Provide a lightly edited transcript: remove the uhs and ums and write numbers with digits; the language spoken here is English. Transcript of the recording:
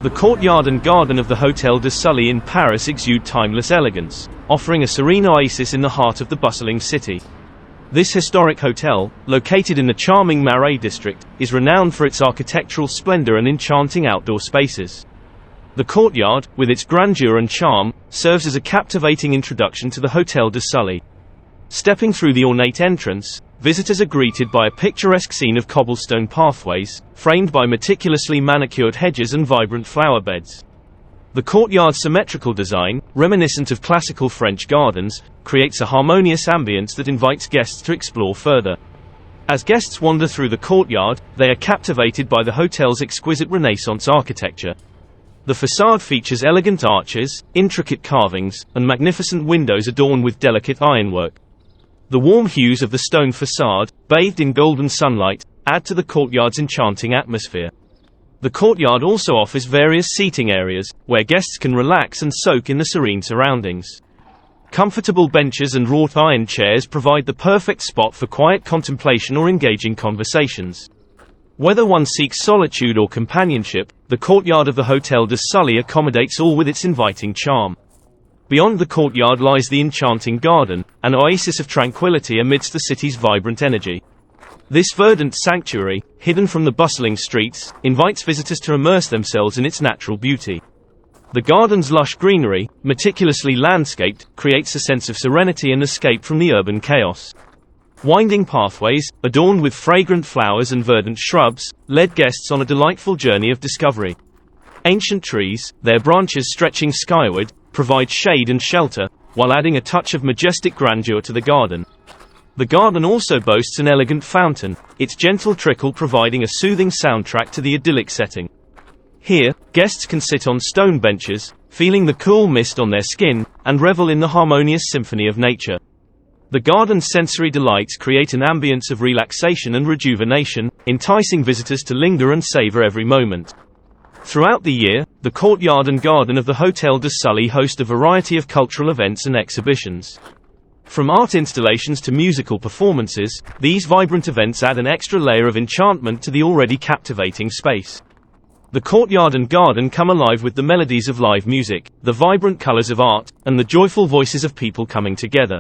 The courtyard and garden of the Hotel de Sully in Paris exude timeless elegance, offering a serene oasis in the heart of the bustling city. This historic hotel, located in the charming Marais district, is renowned for its architectural splendor and enchanting outdoor spaces. The courtyard, with its grandeur and charm, serves as a captivating introduction to the Hotel de Sully. Stepping through the ornate entrance, visitors are greeted by a picturesque scene of cobblestone pathways, framed by meticulously manicured hedges and vibrant flower beds. The courtyard's symmetrical design, reminiscent of classical French gardens, creates a harmonious ambience that invites guests to explore further. As guests wander through the courtyard, they are captivated by the hotel's exquisite Renaissance architecture. The facade features elegant arches, intricate carvings, and magnificent windows adorned with delicate ironwork. The warm hues of the stone facade, bathed in golden sunlight, add to the courtyard's enchanting atmosphere. The courtyard also offers various seating areas, where guests can relax and soak in the serene surroundings. Comfortable benches and wrought iron chairs provide the perfect spot for quiet contemplation or engaging conversations. Whether one seeks solitude or companionship, the courtyard of the Hotel de Sully accommodates all with its inviting charm. Beyond the courtyard lies the enchanting garden, an oasis of tranquility amidst the city's vibrant energy. This verdant sanctuary, hidden from the bustling streets, invites visitors to immerse themselves in its natural beauty. The garden's lush greenery, meticulously landscaped, creates a sense of serenity and escape from the urban chaos. Winding pathways, adorned with fragrant flowers and verdant shrubs, led guests on a delightful journey of discovery. Ancient trees, their branches stretching skyward, provide shade and shelter, while adding a touch of majestic grandeur to the garden. The garden also boasts an elegant fountain, its gentle trickle providing a soothing soundtrack to the idyllic setting. Here, guests can sit on stone benches, feeling the cool mist on their skin, and revel in the harmonious symphony of nature. The garden's sensory delights create an ambience of relaxation and rejuvenation, enticing visitors to linger and savor every moment. Throughout the year, the courtyard and garden of the Hotel de Sully host a variety of cultural events and exhibitions. From art installations to musical performances, these vibrant events add an extra layer of enchantment to the already captivating space. The courtyard and garden come alive with the melodies of live music, the vibrant colors of art, and the joyful voices of people coming together.